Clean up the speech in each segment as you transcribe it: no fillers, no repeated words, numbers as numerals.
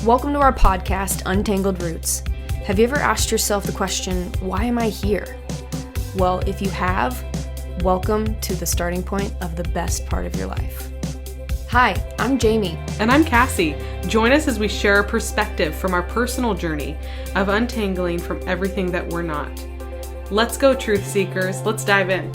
Welcome to our podcast, Untangled Roots. Have you ever asked yourself the question, why am I here? Well, if you have, welcome to the starting point of the best part of your life. Hi, I'm Jamie. And I'm Cassie. Join us as we share our perspective from our personal journey of untangling from everything that we're not. Let's go, truth seekers. Let's dive in.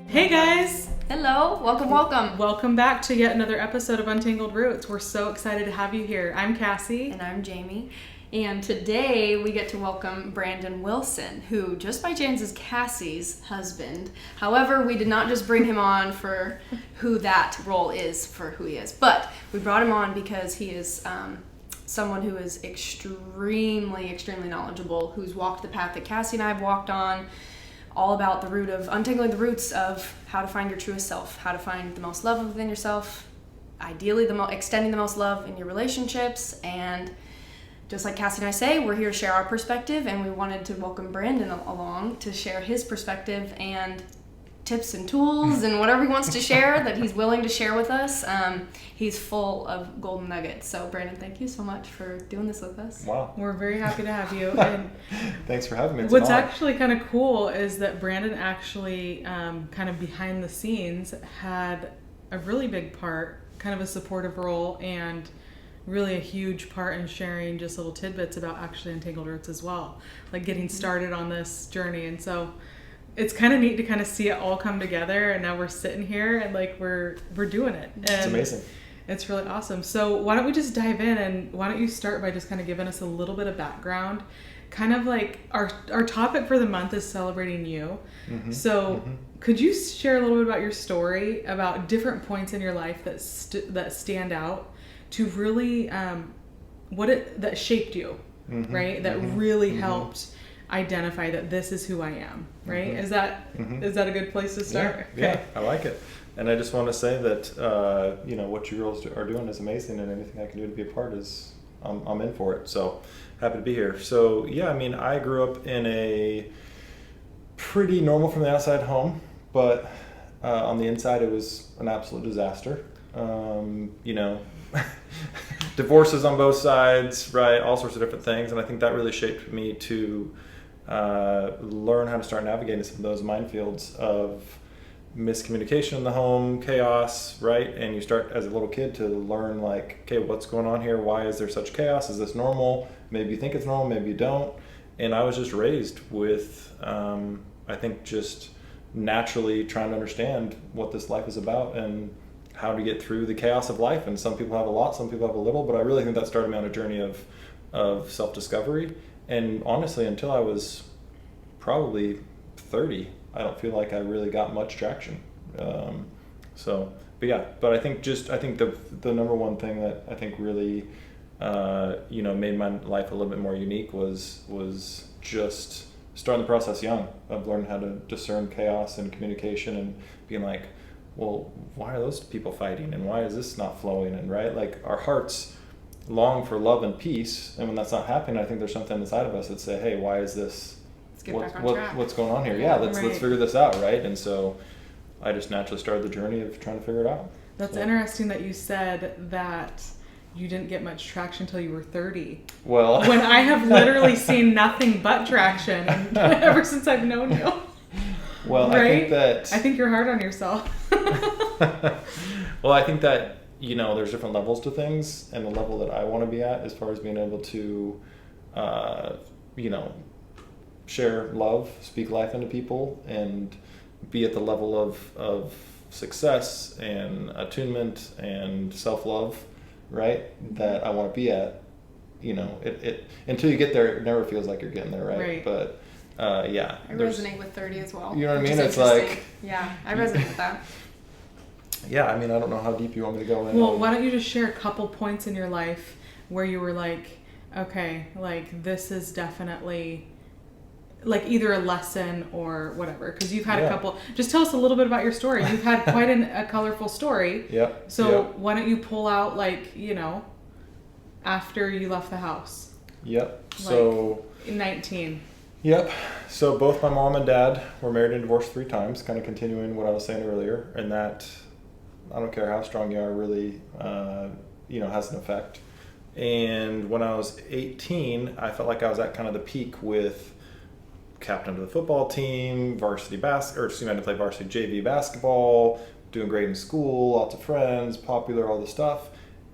Hey guys! Hello, welcome. Welcome back to yet another episode of Untangled Roots. We're so excited to have you here. I'm Cassie. And I'm Jamie. And today we get to welcome Brandon Wilson, who just by chance is Cassie's husband. However, we did not just bring him on for who that role is for who he is, but we brought him on because he is someone who is extremely knowledgeable, who's walked the path that Cassie and I have walked on, all about the root of untangling the roots of how to find your truest self, how to find the most love within yourself, ideally extending the most love in your relationships. And just like Cassie and I say, we're here to share our perspective, and we wanted to welcome Brandon along to share his perspective and tips and tools and whatever he wants to share that he's willing to share with us. He's full of golden nuggets. So Brandon, thank you so much for doing this with us. Wow. We're very happy to have you. And thanks for having me. What's actually kind of cool is that Brandon actually kind of behind the scenes had a really big part, kind of a supportive role, and really a huge part in sharing just little tidbits about actually Untangled Roots as well, like getting started on this journey. And so it's kind of neat to kind of see it all come together, and now we're sitting here and like we're doing it. And it's amazing. It's really awesome. So why don't we just dive in, and why don't you start by just kind of giving us a little bit of background, kind of like our topic for the month is celebrating you. Mm-hmm. So could you share a little bit about your story, about different points in your life that stand out to really that shaped you, right? That really helped identify that this is who I am, right? Is that a good place to start? Yeah, okay. Yeah, I like it. And I just want to say that what you girls are doing is amazing, and anything I can do to be a part is I'm in for it. So happy to be here. So yeah, I mean, I grew up in a pretty normal from the outside home, but on the inside it was an absolute disaster. Divorces on both sides, right? All sorts of different things. And I think that really shaped me to learn how to start navigating some of those minefields of miscommunication in the home, chaos, right? And you start as a little kid to learn like, okay, what's going on here? Why is there such chaos? Is this normal? Maybe you think it's normal, maybe you don't. And I was just raised with, I think, just naturally trying to understand what this life is about and how to get through the chaos of life. And some people have a lot, some people have a little, but I really think that started me on a journey of self-discovery. And honestly, until I was probably 30, I don't feel like I really got much traction. But I think the number one thing that I think really made my life a little bit more unique was just starting the process young of learning how to discern chaos and communication and being like, well, why are those people fighting, and why is this not flowing? And right, like our hearts long for love and peace, and when that's not happening, I think there's something inside of us that say, hey, why is this? Let's get back on track. What's going on here? Yeah, let's figure this out, right? And so I just naturally started the journey of trying to figure it out. That's interesting that you said that you didn't get much traction until you were 30. Well, when I have literally seen nothing but traction ever since I've known you. Well, right? I think you're hard on yourself. Well, I think that, there's different levels to things, and the level that I want to be at as far as being able to, share love, speak life into people, and be at the level of success and attunement and self-love, right? That I want to be at. It until you get there, it never feels like you're getting there, right? But I resonate with 30 as well. You know what I mean? It's like, yeah, I resonate with that. Yeah, I mean, I don't know how deep you want me to go in. Well, why don't you just share a couple points in your life where you were like, okay, like this is definitely like either a lesson or whatever, because you've had a couple. Just tell us a little bit about your story. You've had quite a colorful story. Yep. So why don't you pull out after you left the house? Yep. So 19. Yep. So both my mom and dad were married and divorced 3 times, kind of continuing what I was saying earlier, and that I don't care how strong you are, really, has an effect. And when I was 18, I felt like I was at kind of the peak with captain of the football team, I had to play varsity JV basketball, doing great in school, lots of friends, popular, all the stuff.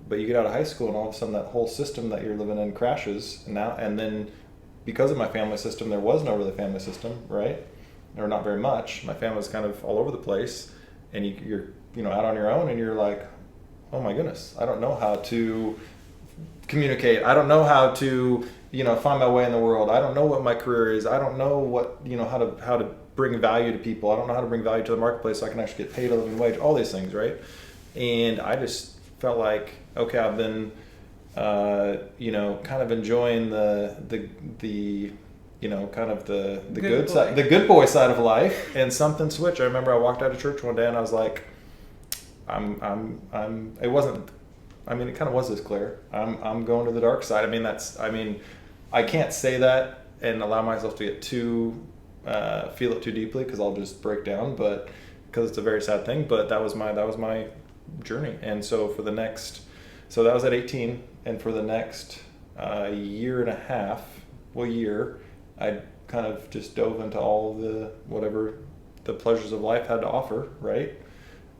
But you get out of high school and all of a sudden that whole system that you're living in crashes. And then because of my family system, there was no really family system, right? Or not very much. My family was kind of all over the place, and you're out on your own, and you're like, oh my goodness, I don't know how to communicate. I don't know how to find my way in the world. I don't know what my career is. I don't know what how to bring value to people. I don't know how to bring value to the marketplace so I can actually get paid a living wage. All these things, right? And I just felt like, okay, I've been kind of enjoying the kind of the good side, the good boy side of life, and something switched. I remember I walked out of church one day and I was like, it wasn't, it kind of was this clear. I'm going to the dark side. I can't say that and allow myself to get feel it too deeply, because I'll just break down, but because it's a very sad thing. But that was my journey. And so that was at 18, and for the next year and a half, I kind of just dove into all whatever the pleasures of life had to offer, right?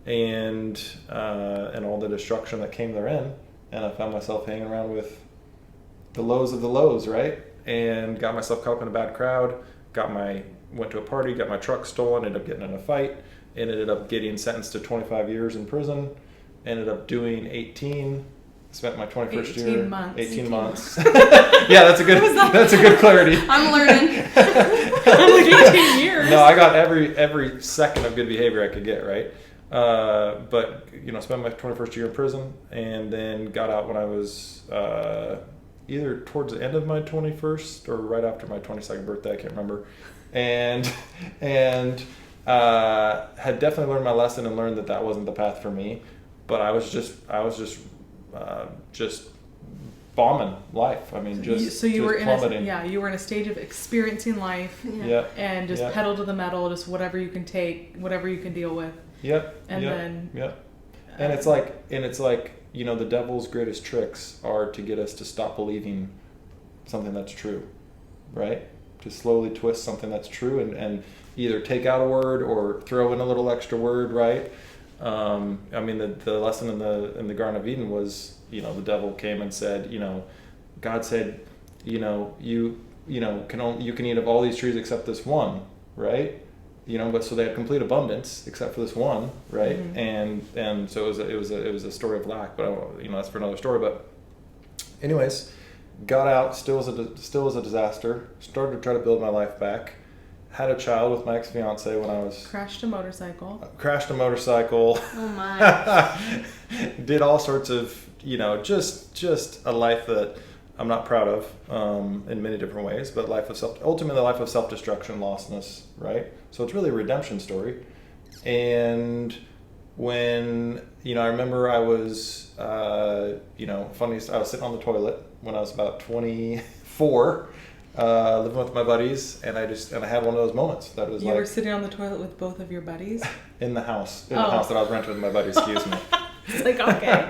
And all the destruction that came therein. And I found myself hanging around with the lows of the lows, right? And got myself caught up in a bad crowd, went to a party, got my truck stolen, ended up getting in a fight, ended up getting sentenced to 25 years in prison, ended up doing 18, spent my 21st year, 18 months. Yeah, that's a good clarity. I'm learning. I'm like 18 years. No, I got every second of good behavior I could get, right? But spent my 21st year in prison, and then got out when I was either towards the end of my 21st or right after my 22nd birthday. I can't remember, and had definitely learned my lesson and learned that wasn't the path for me. But I was just bombing life. You were plummeting. You were in a stage of experiencing life, and just pedal to the metal, just whatever you can take, whatever you can deal with. And it's like the devil's greatest tricks are to get us to stop believing something that's true, right? To slowly twist something that's true and either take out a word or throw in a little extra word, right? The lesson in the Garden of Eden was, the devil came and said, God said, you can eat of all these trees except this one, right? But so they had complete abundance except for this one, right? Mm-hmm. And so it was a story of lack, but that's for another story. But anyways, got out, still was a disaster. Started to try to build my life back. Had a child with my ex-fiance when I was... Crashed a motorcycle. Oh my. Did all sorts of, just a life that I'm not proud of in many different ways, but ultimately a life of self-destruction, lostness, right? So it's really a redemption story. And when, I remember I was, I was sitting on the toilet when I was about 24, living with my buddies, and I had one of those moments that was You were sitting on the toilet with both of your buddies? in the house that I was renting with my buddies, excuse me. It's like, okay.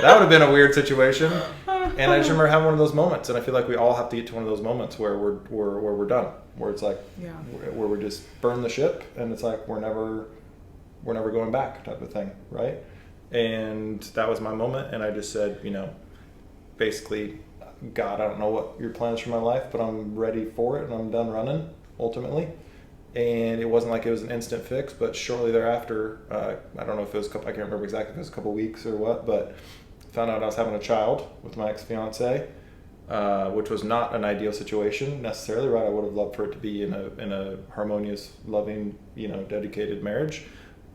That would have been a weird situation. And I just remember having one of those moments, and I feel like we all have to get to one of those moments where we're done, where it's like, where we just burn the ship, and it's like we're never going back type of thing, right? And that was my moment, and I just said, basically, God, I don't know what your plans for my life, but I'm ready for it, and I'm done running, ultimately. And it wasn't like it was an instant fix, but shortly thereafter, I don't know if it was I can't remember exactly if it was a couple weeks or what, but found out I was having a child with my ex-fiance, which was not an ideal situation necessarily, right? I would have loved for it to be in a harmonious, loving, dedicated marriage.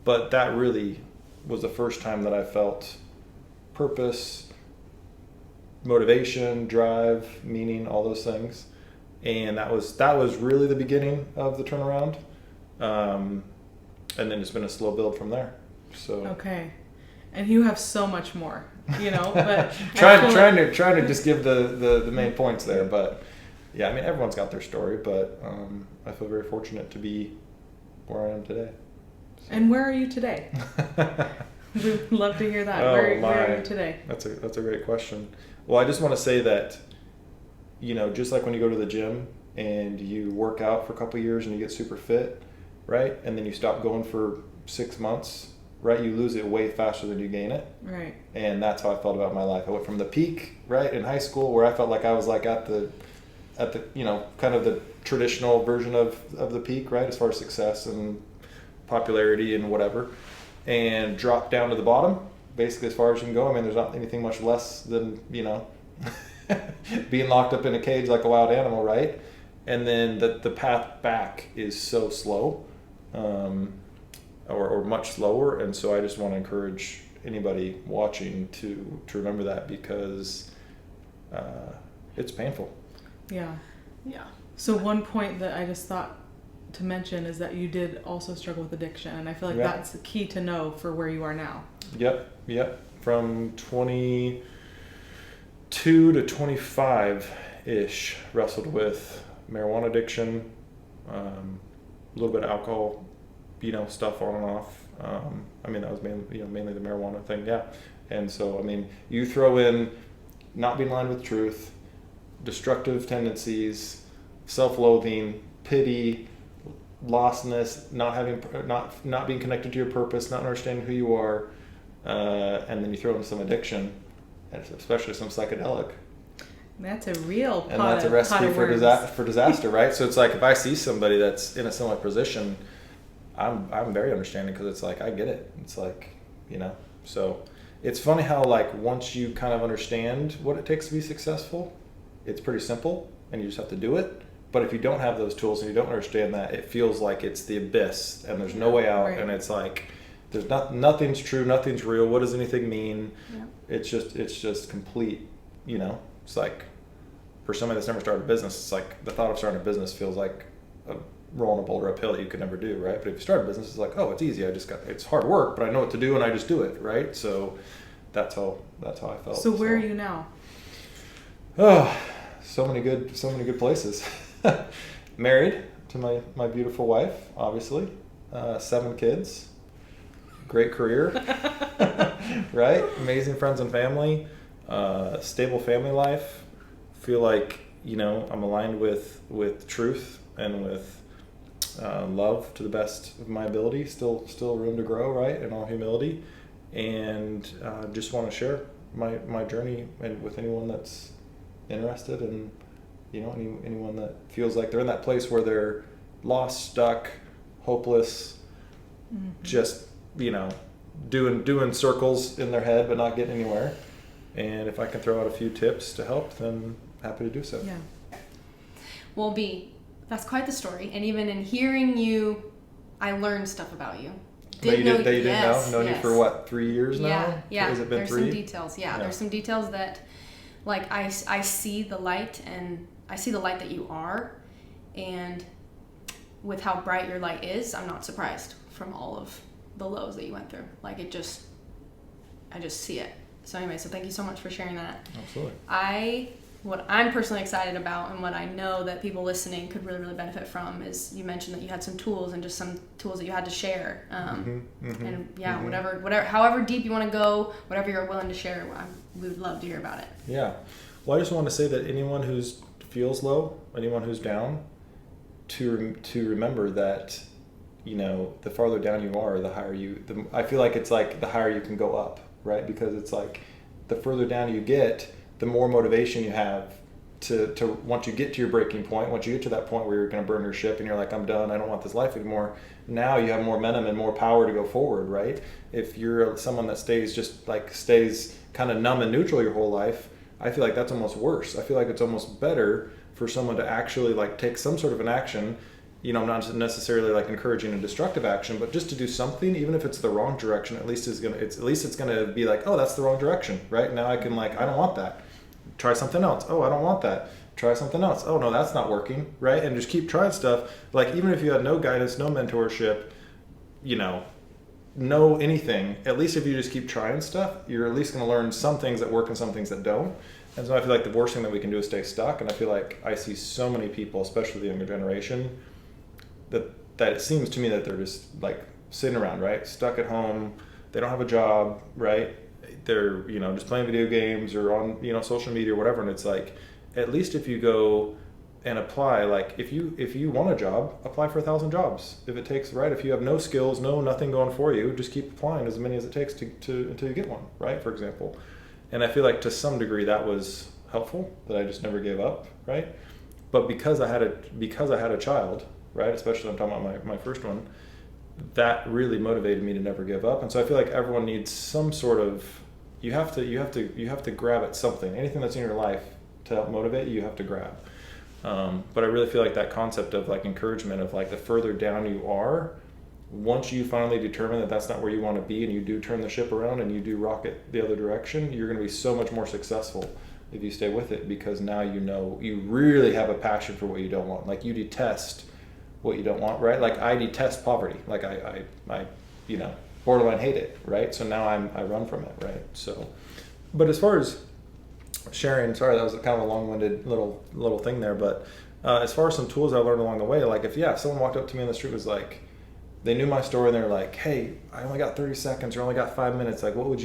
But that really was the first time that I felt purpose, motivation, drive, meaning, all those things. And that was really the beginning of the turnaround. And then it's been a slow build from there. So okay. And you have so much more, but trying to just give the main points there, but yeah, everyone's got their story, but I feel very fortunate to be where I am today. So. And where are you today? We would love to hear that. Oh, Where my. are you today? That's a great question. Well, I just want to say that, just like when you go to the gym and you work out for a couple of years and you get super fit, right? And then you stop going for 6 months, right? You lose it way faster than you gain it. Right. And that's how I felt about my life. I went from the peak, right, in high school where I felt like I was like at the kind of the traditional version of the peak, right, as far as success and popularity and whatever, and dropped down to the bottom, basically as far as you can go. I mean, there's not anything much less than, being locked up in a cage like a wild animal, right? And then the path back is so slow, or much slower. And so I just want to encourage anybody watching to remember that, because it's painful. Yeah. Yeah. So one point that I just thought to mention is that you did also struggle with addiction, and I feel like Yeah. that's the key to know for where you are now. Yep. From 22 to 25-ish, wrestled with marijuana addiction, a little bit of alcohol, stuff on and off. That was mainly the marijuana thing, yeah. And so, you throw in not being aligned with truth, destructive tendencies, self-loathing, pity, lostness, not being connected to your purpose, not understanding who you are, and then you throw in some addiction, and especially some psychedelic. That's a real And that's a recipe for disaster, right? So it's like if I see somebody that's in a similar position, I'm very understanding, because it's like I get it. It's like, So it's funny how like once you kind of understand what it takes to be successful, it's pretty simple and you just have to do it. But if you don't have those tools and you don't understand that, it feels like it's the abyss and there's no way out. Right. And it's like there's nothing's true, nothing's real. What does anything mean? Yeah. It's just complete. It's like for somebody that's never started a business, it's like the thought of starting a business feels like rolling a boulder uphill that you could never do, right? But if you start a business, it's like, oh, it's easy. It's hard work, but I know what to do and I just do it, right? So that's how I felt. So where are you now? Oh, so many good places. Married to my beautiful wife, obviously. 7 kids. Great career. Right? Amazing friends and family. Stable family life. Feel like, I'm aligned with truth and with love to the best of my ability. Still room to grow, right? In all humility. And just want to share my journey and with anyone that's interested, and anyone that feels like they're in that place where they're lost, stuck, hopeless, just doing circles in their head but not getting anywhere. And if I can throw out a few tips to help, then happy to do so. Yeah. Well, B, that's quite the story. And even in hearing you, I learned stuff about you. That you didn't know? Yes, Known you for what, 3 years now? Yeah. Has it been There's 3? some details. Yeah, there's some details that, like, I see the light, and I see the light that you are, and with how bright your light is, I'm not surprised from all of the lows that you went through. Like, I just see it. So anyway, so thank you so much for sharing that. Absolutely. What I'm personally excited about, and what I know that people listening could really, really benefit from, is you mentioned that you had some tools, and just some tools that you had to share. And yeah, whatever, however deep you want to go, whatever you're willing to share, we would love to hear about it. Yeah. Well, I just want to say that anyone who feels low, anyone who's down, to remember that, the farther down you are, the higher I feel like it's like the higher you can go up, right? Because it's like the further down you get, the more motivation you have to once you get to your breaking point, once you get to that point where you're going to burn your ship and you're like, I'm done, I don't want this life anymore. Now you have more momentum and more power to go forward, right? If you're someone that stays kind of numb and neutral your whole life, I feel like that's almost worse. I feel like it's almost better for someone to actually like take some sort of an action. I'm not necessarily like encouraging a destructive action, but just to do something, even if it's the wrong direction, at least it's gonna be like, oh, that's the wrong direction, right? Now I can I don't want that. Try something else. Oh, I don't want that. Try something else. Oh no, that's not working, right? And just keep trying stuff. Like even if you had no guidance, no mentorship, no anything, at least if you just keep trying stuff, you're at least going to learn some things that work and some things that don't. And so I feel like the worst thing that we can do is stay stuck. And I feel like I see so many people, especially the younger generation, that it seems to me that they're just like sitting around, right? Stuck at home, they don't have a job, right? They're, just playing video games or on, social media or whatever. And it's like, at least if you go and apply, like if you want a job, apply for 1,000 jobs. If it takes, right? If you have no skills, nothing going for you, just keep applying as many as it takes to until you get one, right? For example. And I feel like to some degree that was helpful, that I just never gave up, right? But because I had a child, right? Especially I'm talking about my first one, that really motivated me to never give up. And so I feel like everyone needs some sort of, you have to grab at something. Anything that's in your life to help motivate you, you have to grab. But I really feel like that concept of like encouragement of like the further down you are, once you finally determine that that's not where you want to be and you do turn the ship around and you do rocket the other direction, you're going to be so much more successful if you stay with it, because now you really have a passion for what you don't want. Like you detest what you don't want, right? Like I detest poverty. Like I borderline hate it, right? So now I run from it, right? So, but as far as sharing, sorry, that was kind of a long-winded little thing there, but as far as some tools I learned along the way, like if someone walked up to me on the street, was like, they knew my story and they're like, hey, I only got 30 seconds or only got 5 minutes, like what would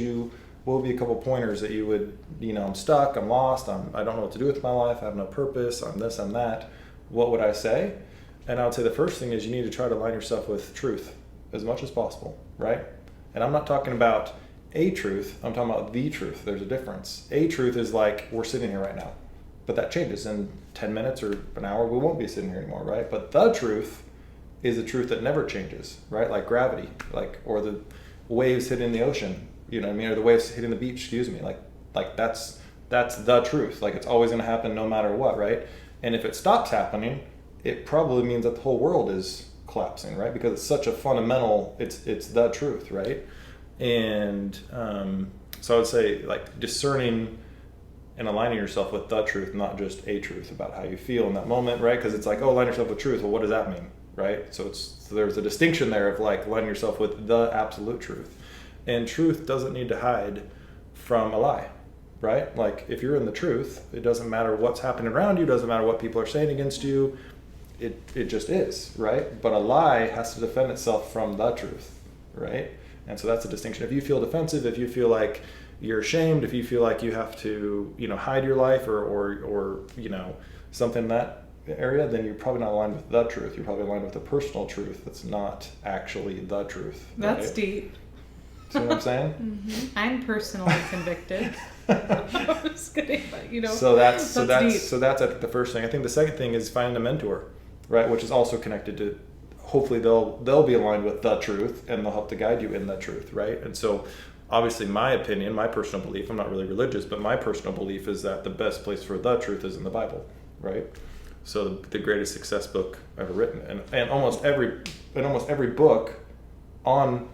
be a couple pointers that you would, I'm stuck, I'm lost, I don't know what to do with my life, I have no purpose, I'm this, I'm that, what would I say? And I would say the first thing is you need to try to align yourself with truth as much as possible, right? And I'm not talking about a truth, I'm talking about the truth. There's a difference. A truth is like, we're sitting here right now, but that changes in 10 minutes or an hour, we won't be sitting here anymore, right? But the truth is a truth that never changes, right? Like gravity, or the waves hitting the ocean, you know what I mean? Or the waves hitting the beach, like that's the truth. Like it's always gonna happen no matter what, right? And if it stops happening, it probably means that the whole world is collapsing, right? Because it's such a fundamental, it's the truth, right? And so I would say like discerning and aligning yourself with the truth, not just a truth about how you feel in that moment, right? Because it's like, oh, align yourself with truth. Well, what does that mean, right? So there's a distinction there of like aligning yourself with the absolute truth. And truth doesn't need to hide from a lie, right? Like if you're in the truth, it doesn't matter what's happening around you, doesn't matter what people are saying against you, it just is, right? But a lie has to defend itself from the truth, right? And so that's a distinction. If you feel defensive, if you feel like you're ashamed, if you feel like you have to, hide your life or something in that area, then you're probably not aligned with the truth. You're probably aligned with a personal truth that's not actually the truth. That's right? deep. See what I'm saying? Mm-hmm. I'm personally convicted. I'm just kidding, but So that's deep. I think the first thing. I think the second thing is finding a mentor, right? Which is also connected to, hopefully they'll be aligned with the truth and they'll help to guide you in the truth, right? And so obviously my opinion, my personal belief, I'm not really religious, but my personal belief is that the best place for the truth is in the Bible, right? So the greatest success book ever written, and almost every book on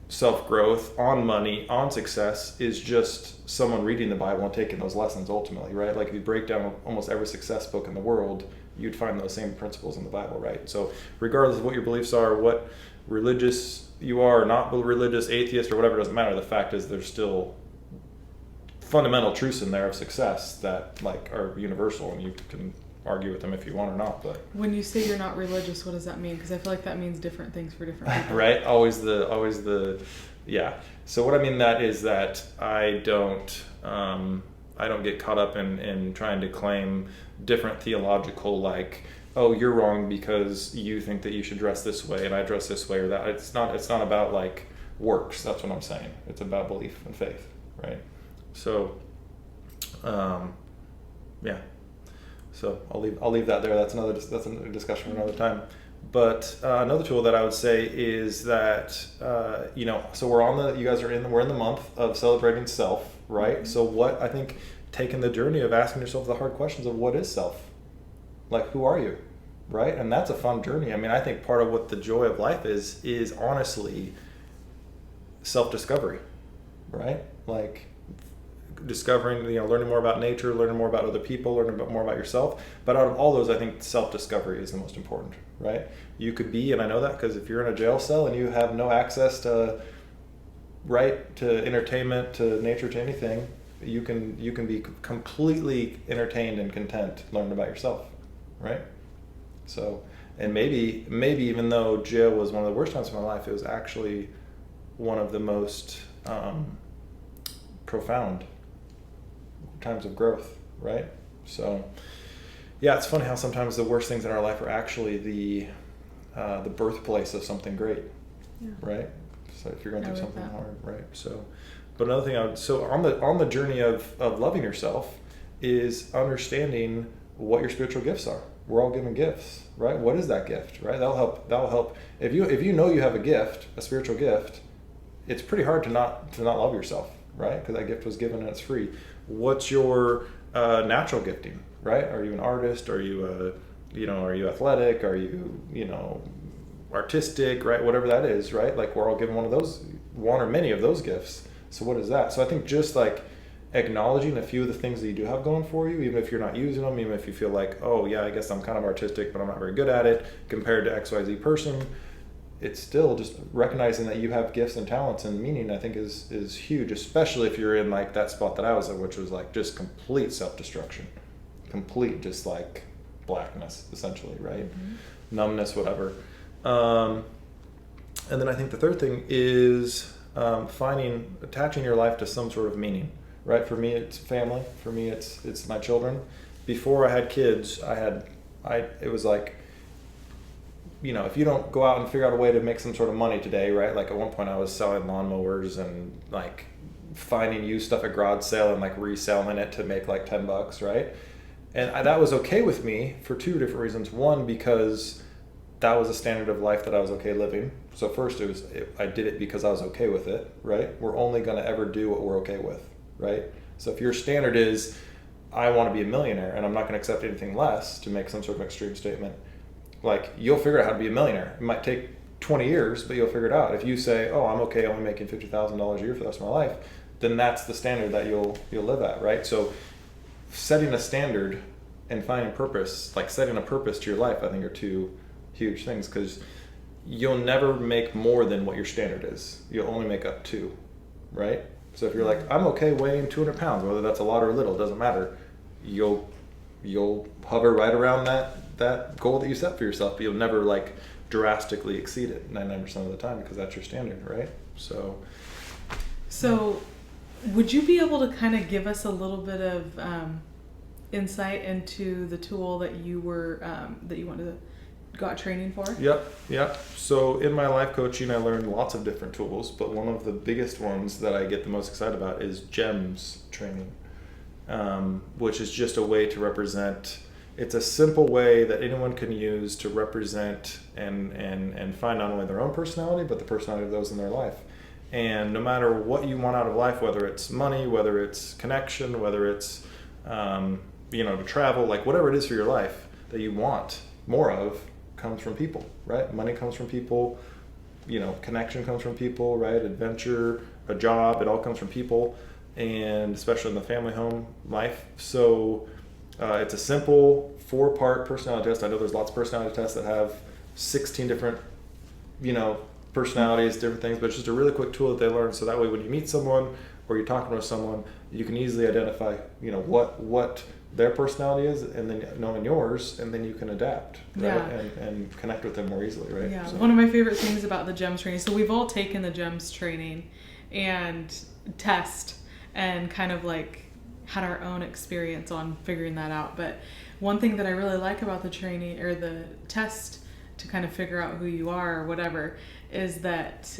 self-growth, on money, on success is just someone reading the Bible and taking those lessons ultimately, right? Like if you break down almost every success book in the world, you'd find those same principles in the Bible, right? So regardless of what your beliefs are, what religious you are, or not religious, atheist, or whatever, it doesn't matter. The fact is there's still fundamental truths in there of success that like are universal, and you can argue with them if you want or not. But when you say you're not religious, what does that mean? Because I feel like that means different things for different people. Right? Always the yeah. So what I mean that is that I don't get caught up in trying to claim different theological, like, oh, you're wrong because you think that you should dress this way and I dress this way or that. It's not about like works. That's what I'm saying. It's about belief and faith, right? So yeah. So I'll leave that there. That's another discussion for another time. But another tool that I would say is that so we're in the month of celebrating self, right? Mm-hmm. So what I think, taking the journey of asking yourself the hard questions of what is self, like who are you, right? And that's a fun journey. I mean, I think part of what the joy of life is honestly self-discovery, right? Like discovering, learning more about nature, learning more about other people, learning more about yourself. But out of all those, I think self-discovery is the most important, right? You could be, and I know that because if you're in a jail cell and you have no access to entertainment, to nature, to anything, you can be completely entertained and content learning about yourself, right? So, and maybe even though jail was one of the worst times of my life, it was actually one of the most profound times of growth, right? So, yeah, it's funny how sometimes the worst things in our life are actually the birthplace of something great, right? So if you're going through something hard, right? So, but another thing on the journey of loving yourself is understanding what your spiritual gifts are. We're all given gifts, right? What is that gift, right? That'll help. If you know you have a gift, a spiritual gift, it's pretty hard to not love yourself, right? Because that gift was given and it's free. What's your natural gifting, right? Are you an artist? Are you are you athletic? Are you artistic, right? Whatever that is, right? Like we're all given one or many of those gifts. So what is that? So I think just like acknowledging a few of the things that you do have going for you, even if you're not using them, even if you feel like, oh yeah, I guess I'm kind of artistic, but I'm not very good at it compared to XYZ person, it's still just recognizing that you have gifts and talents and meaning, I think is huge, especially if you're in like that spot that I was in, which was like just complete self-destruction, complete just like blackness essentially, right? Mm-hmm. Numbness, whatever. And then I think the third thing is attaching your life to some sort of meaning. Right, for me it's family. For me it's my children. Before I had kids, it was like, if you don't go out and figure out a way to make some sort of money today, right? Like at one point I was selling lawnmowers and like finding used stuff at garage sale and like reselling it to make like $10, right? And that was okay with me for two different reasons. One, because that was a standard of life that I was okay living. So first I did it because I was okay with it, right? We're only going to ever do what we're okay with. Right? So if your standard is, I want to be a millionaire and I'm not going to accept anything less to make some sort of extreme statement, like you'll figure out how to be a millionaire. It might take 20 years, but you'll figure it out. If you say, oh, I'm okay only making $50,000 a year for the rest of my life, then that's the standard that you'll live at, right? So setting a standard and finding purpose, like setting a purpose to your life, I think are two huge things, because you'll never make more than what your standard is. You'll only make up to, right? So if you're like, I'm okay weighing 200 pounds, whether that's a lot or a little, it doesn't matter. You'll hover right around that goal that you set for yourself, but you'll never like drastically exceed it 99% of the time because that's your standard, right? So would you be able to kind of give us a little bit of insight into the tool that you got training for? Yep. So in my life coaching, I learned lots of different tools, but one of the biggest ones that I get the most excited about is GEMS training, which is just a way to represent. It's a simple way that anyone can use to represent and find not only their own personality, but the personality of those in their life. And no matter what you want out of life, whether it's money, whether it's connection, whether it's to travel, like whatever it is for your life that you want more of, comes from people, right? Money comes from people, connection comes from people, right? Adventure, a job, it all comes from people, and especially in the family home life. So it's a simple 4-part personality test. I know there's lots of personality tests that have 16 different, personalities, different things, but it's just a really quick tool that they learn. So that way when you meet someone or you're talking with someone, you can easily identify, what their personality is, and then knowing yours, and then you can adapt, right? Yeah. And connect with them more easily, right? Yeah. So. One of my favorite things about the GEMS training, so we've all taken the GEMS training and test and kind of like had our own experience on figuring that out. But one thing that I really like about the training or the test to kind of figure out who you are or whatever is that,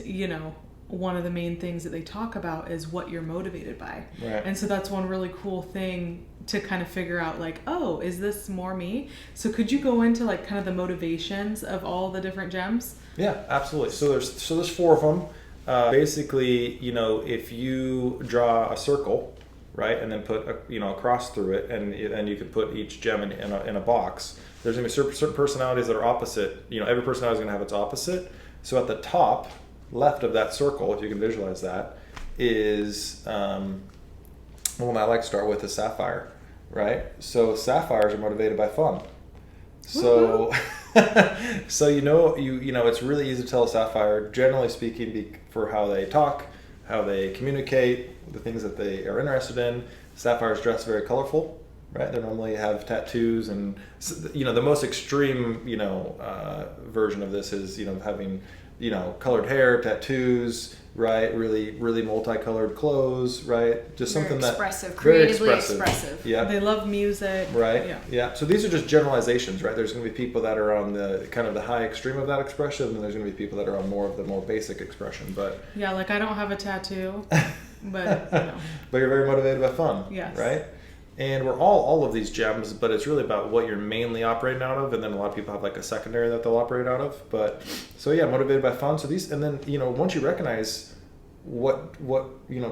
one of the main things that they talk about is what you're motivated by. Right. And so that's one really cool thing to kind of figure out, like, oh, is this more me? So could you go into like kind of the motivations of all the different GEMS? Yeah, absolutely. So there's 4 of them. Basically, if you draw a circle, right, and then put a cross through it, and you could put each gem in a box. There's gonna be certain personalities that are opposite. Every personality is gonna have its opposite. So at the top left of that circle, if you can visualize that, is one I like to start with is sapphire, right? So sapphires are motivated by fun. So so it's really easy to tell a sapphire, generally speaking, for how they talk, how they communicate, the things that they are interested in. Sapphires dress very colorful, right? They normally have tattoos, and the most extreme version of this is having colored hair, tattoos, right? Really, really multicolored clothes, right? Just Very something expressive, that very creatively expressive. Yeah. They love music. Right. Yeah. Yeah. So these are just generalizations, right? There's going to be people that are on the kind of the high extreme of that expression, and there's going to be people that are on more of the more basic expression. But Yeah, like I don't have a tattoo, but but you're very motivated by fun. Yes. Right. And we're all of these gems, but it's really about what you're mainly operating out of, and then a lot of people have like a secondary that they'll operate out of. But so yeah, motivated by fun. So these, and then once you recognize what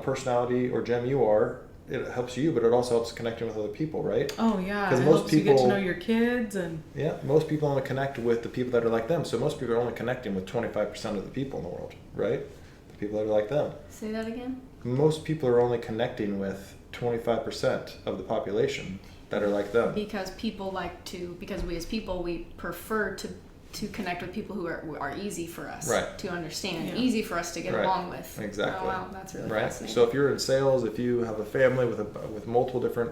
personality or gem you are, it helps you, but it also helps connecting with other people, right? Oh yeah, because it most helps you get to people know your kids and most people only connect with the people that are like them. So most people are only connecting with 25% of the people in the world, right? The people that are like them. Say that again. Most people are only connecting with 25% of the population that are like them. Because we as people, we prefer to connect with people who are easy for us to understand, easy for us to get along with. Exactly. Oh, wow, that's really right. fascinating. So if you're in sales, if you have a family with multiple different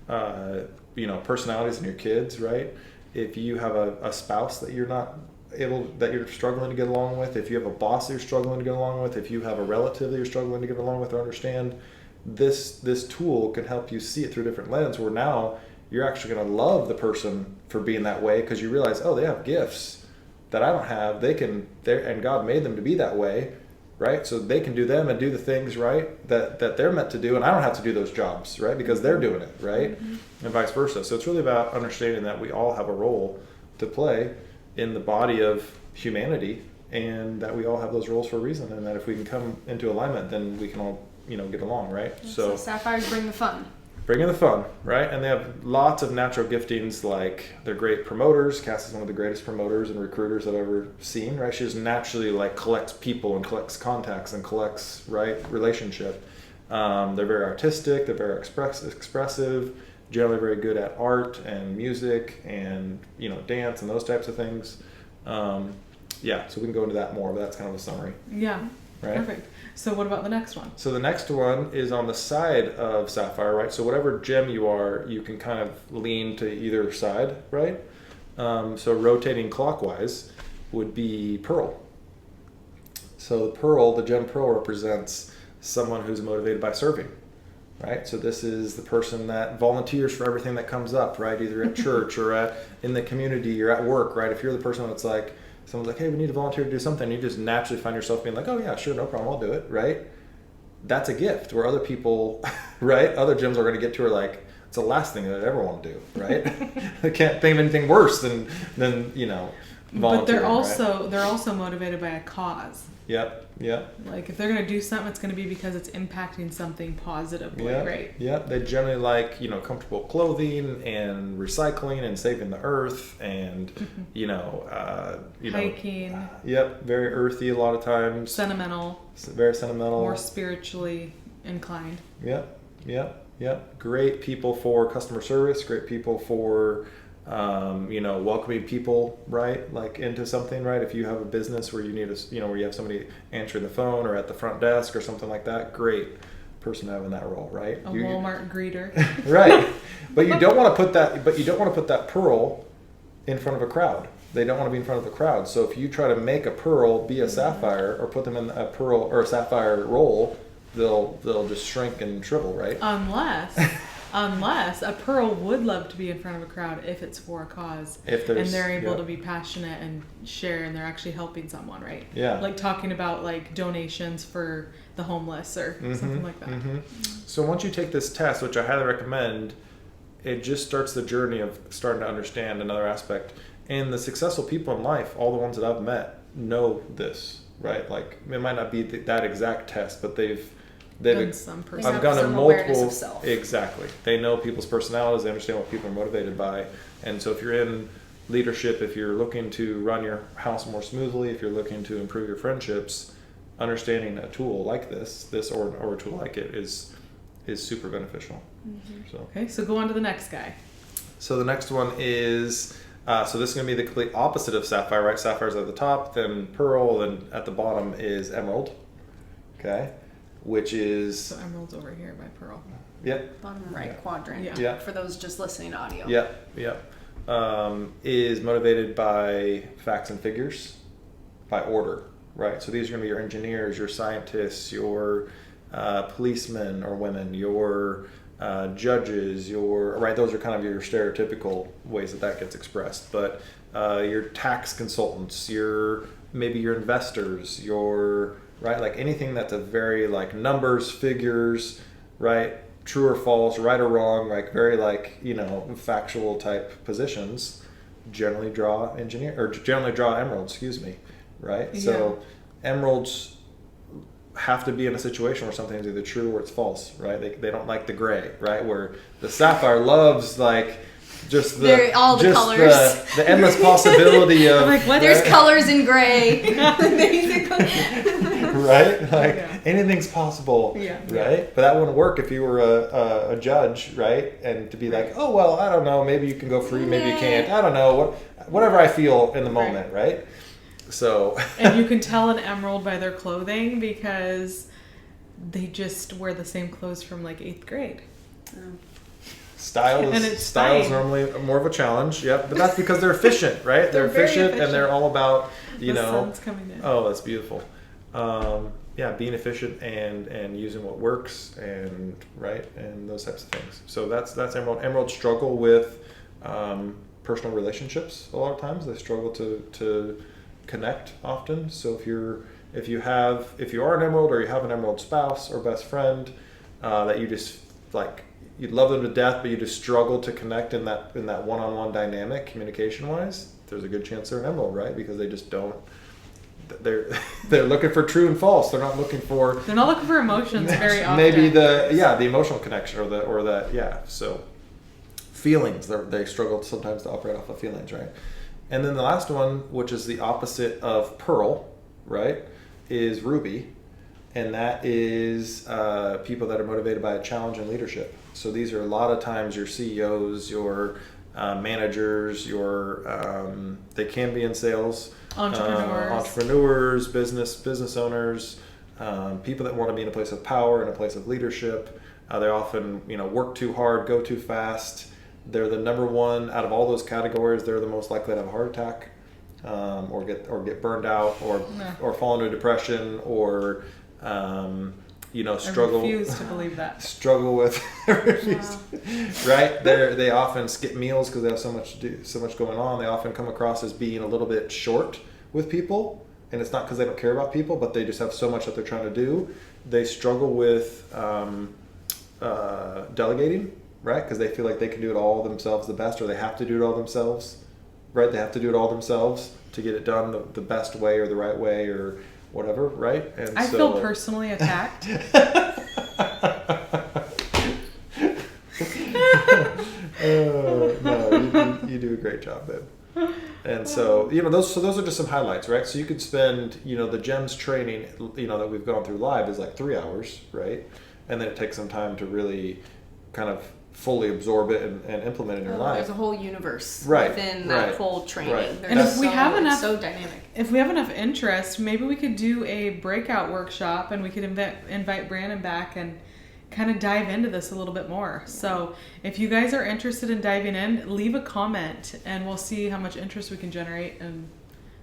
personalities and your kids, right? If you have a spouse that you're struggling to get along with, if you have a boss that you're struggling to get along with, if you have a relative that you're struggling to get along with or understand, this tool can help you see it through a different lens, where now you're actually going to love the person for being that way, because you realize, oh, they have gifts that I don't have. And God made them to be that way, right? So they can do them and do the things, right, that they're meant to do, and I don't have to do those jobs, right, because they're doing it, right? Mm-hmm. And vice versa. So it's really about understanding that we all have a role to play in the body of humanity, and that we all have those roles for a reason, and that if we can come into alignment, then we can all get along, right? So sapphires bring the fun. Bring in the fun, right? And they have lots of natural giftings, like they're great promoters. Cass is one of the greatest promoters and recruiters I've ever seen, right? She just naturally collects people and collects contacts and collects, right, relationship. They're very artistic, they're very expressive, generally very good at art and music and, dance and those types of things. So we can go into that more, but that's kind of a summary. Yeah, right? Perfect. So what about the next one? So the next one is on the side of sapphire, right? So whatever gem you are, you can kind of lean to either side, right? So rotating clockwise would be pearl. So the gem pearl represents someone who's motivated by serving, right? So this is the person that volunteers for everything that comes up, right? Either at church or in the community or at work, right? If you're the person that's like, someone's like, hey, we need to volunteer to do something, you just naturally find yourself being like, oh yeah, sure, no problem, I'll do it, right? That's a gift, where other people, right, other gyms are going to get to are like, it's the last thing that I'd ever want to do, right? I can't think of anything worse than volunteering. But they're also motivated by a cause. Yep. Like if they're going to do something, it's going to be because it's impacting something positively, right? Yeah. They generally like, comfortable clothing and recycling and saving the earth and, hiking. Yep. Very earthy a lot of times. Sentimental. Very sentimental. More spiritually inclined. Yep. Great people for customer service. Great people for welcoming people, right? Like into something, right? If you have a business where you need where you have somebody answering the phone or at the front desk or something like that, great person to have in that role, right? Walmart greeter. Right. But you don't want to put that pearl in front of a crowd. They don't want to be in front of a crowd. So if you try to make a pearl be a sapphire or put them in a pearl or a sapphire role, they'll just shrink and shrivel, right? Unless a pearl would love to be in front of a crowd if it's for a cause, and they're able to be passionate and share, and they're actually helping someone, right? Yeah. Like talking about like donations for the homeless or something like that. Mm-hmm. So once you take this test, which I highly recommend, it just starts the journey of starting to understand another aspect. And the successful people in life, all the ones that I've met, know this, right? Like it might not be that exact test, but they've done some I've gone to multiple. Exactly. They know people's personalities. They understand what people are motivated by. And so if you're in leadership, if you're looking to run your house more smoothly, if you're looking to improve your friendships, understanding a tool like this or a tool like it is super beneficial. Mm-hmm. Okay, so go on to the next guy. So the next one is so this is going to be the complete opposite of sapphire, right? Sapphire's at the top, then pearl, and at the bottom is emerald. Okay. Which is... So emerald's over here by pearl. Yep. Bottom right quadrant. Yeah. For those just listening to audio. Yep. Is motivated by facts and figures, by order, right? So these are going to be your engineers, your scientists, your policemen or women, your judges, right? Those are kind of your stereotypical ways that gets expressed. But your tax consultants, maybe your investors, right? Like anything that's a very like numbers, figures, right? True or false, right or wrong, like very like, factual type positions generally draw emeralds, right? Yeah. So emeralds have to be in a situation where something's either true or it's false, right? They don't like the gray, right? Where the sapphire loves like just the colors, the endless possibility of like what? There's colors in gray, right? Like anything's possible, right? But that wouldn't work if you were a judge, right? And to be like, oh well, I don't know, maybe you can go free, maybe you can't. I don't know, whatever I feel in the moment, right? So and you can tell an emerald by their clothing because they just wear the same clothes from like 8th grade. Style is normally more of a challenge, but that's because they're efficient, right? They're efficient and they're all about, the sun's coming in. Oh, that's beautiful. Being efficient and using what works and those types of things. So that's emerald. Emeralds struggle with personal relationships a lot of times. They struggle to connect often. So if you are an emerald or you have an emerald spouse or best friend that you just like, you'd love them to death, but you just struggle to connect in that one-on-one dynamic, communication-wise, there's a good chance they're an emerald, right? Because they just don't. They're looking for true and false. They're not looking for emotions very often. Maybe the emotional connection or that. So feelings. They struggle sometimes to operate off of feelings, right? And then the last one, which is the opposite of pearl, right, is ruby. And that is people that are motivated by a challenge and leadership. So these are a lot of times your CEOs, your managers, they can be in sales, entrepreneurs, business owners, people that want to be in a place of power and a place of leadership. They often work too hard, go too fast. They're the number one out of all those categories. They're the most likely to have a heart attack, or get burned out, or fall into depression, or struggle. I refuse to believe that. Struggle with, right? They often skip meals because they have so much going on. They often come across as being a little bit short with people, and it's not because they don't care about people, but they just have so much that they're trying to do. They struggle with delegating, right? Because they feel like they can do it all themselves the best, or they have to do it all themselves, right? They have to do it all themselves to get it done the best way or the right way or whatever, right? And I feel personally attacked. No, you do a great job, babe. And so, those are just some highlights, right? So you could spend, the GEMS training, that we've gone through live is like 3 hours, right? And then it takes some time to really kind of fully absorb it and implement it in your life. There's a whole universe within that whole training. Right. And if we have enough, so dynamic. If we have enough interest, maybe we could do a breakout workshop, and we could invite Brandon back and kind of dive into this a little bit more. So if you guys are interested in diving in, leave a comment, and we'll see how much interest we can generate and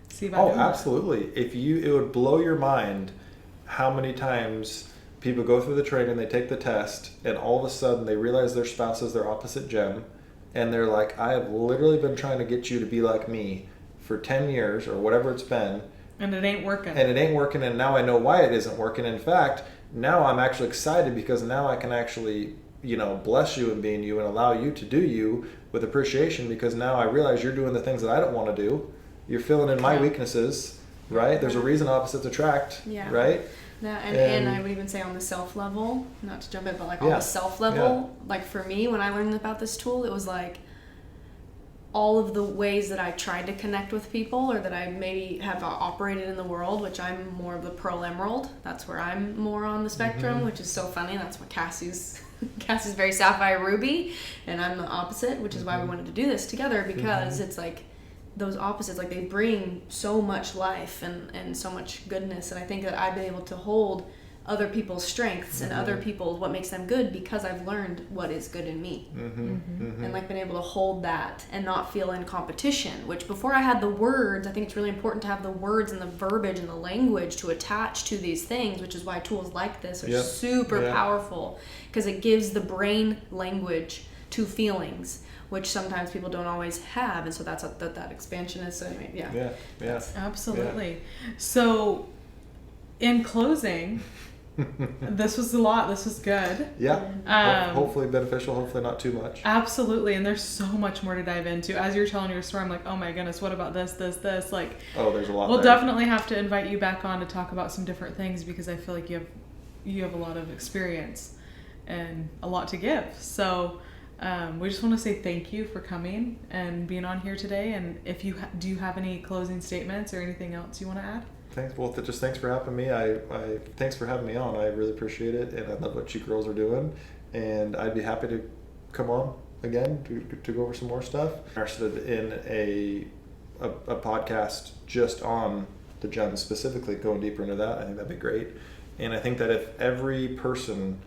see about doing absolutely. It would blow your mind how many times people go through the training, they take the test, and all of a sudden they realize their spouse is their opposite gem, and they're like, I have literally been trying to get you to be like me for 10 years or whatever it's been. And it ain't working. And now I know why it isn't working. In fact, now I'm actually excited because now I can actually, bless you in being you and allow you to do you with appreciation, because now I realize you're doing the things that I don't want to do. You're filling in my weaknesses, right? There's a reason opposites attract, right? And I would even say on the self level, not to jump in, but on the self level, like for me, when I learned about this tool, it was like all of the ways that I tried to connect with people, or that I maybe have operated in the world, which I'm more of the pearl emerald. That's where I'm more on the spectrum, which is so funny. That's what Cassie's very sapphire ruby, and I'm the opposite, which is why we wanted to do this together, because it's like those opposites, like they bring so much life and so much goodness. And I think that I've been able to hold other people's strengths and other people's what makes them good because I've learned what is good in me. And like been able to hold that and not feel in competition, which before I had the words, I think it's really important to have the words and the verbiage and the language to attach to these things, which is why tools like this are super powerful, because it gives the brain language to feelings, which sometimes people don't always have. And so that's what that expansion is. So anyway, Absolutely. So in closing, this was a lot. This was good. Hopefully beneficial, hopefully not too much. Absolutely. And there's so much more to dive into. As you're telling your story, I'm like, oh my goodness, what about this? Like, there's a lot. We'll definitely have to invite you back on to talk about some different things, because I feel like you have a lot of experience and a lot to give. So we just want to say thank you for coming and being on here today. And if you do you have any closing statements or anything else you want to add? Thanks. Well, just thanks for having me. I thanks for having me on. I really appreciate it, and I love what you girls are doing. And I'd be happy to come on again to go over some more stuff. I'm interested in a podcast just on the GEMS specifically, going deeper into that. I think that'd be great. And I think that if every person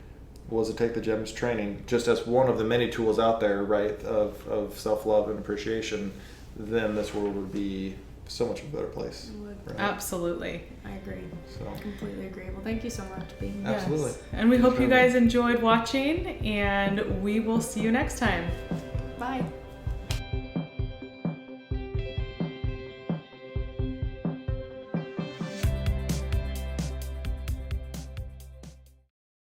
was to take the GEMS training just as one of the many tools out there, right, of self-love and appreciation, then this world would be so much of a better place. Right? Absolutely. I agree. So. Completely agree. Well, thank you so much for being here. Absolutely. Yes. And we hope you guys enjoyed watching, and we will see you next time. Bye.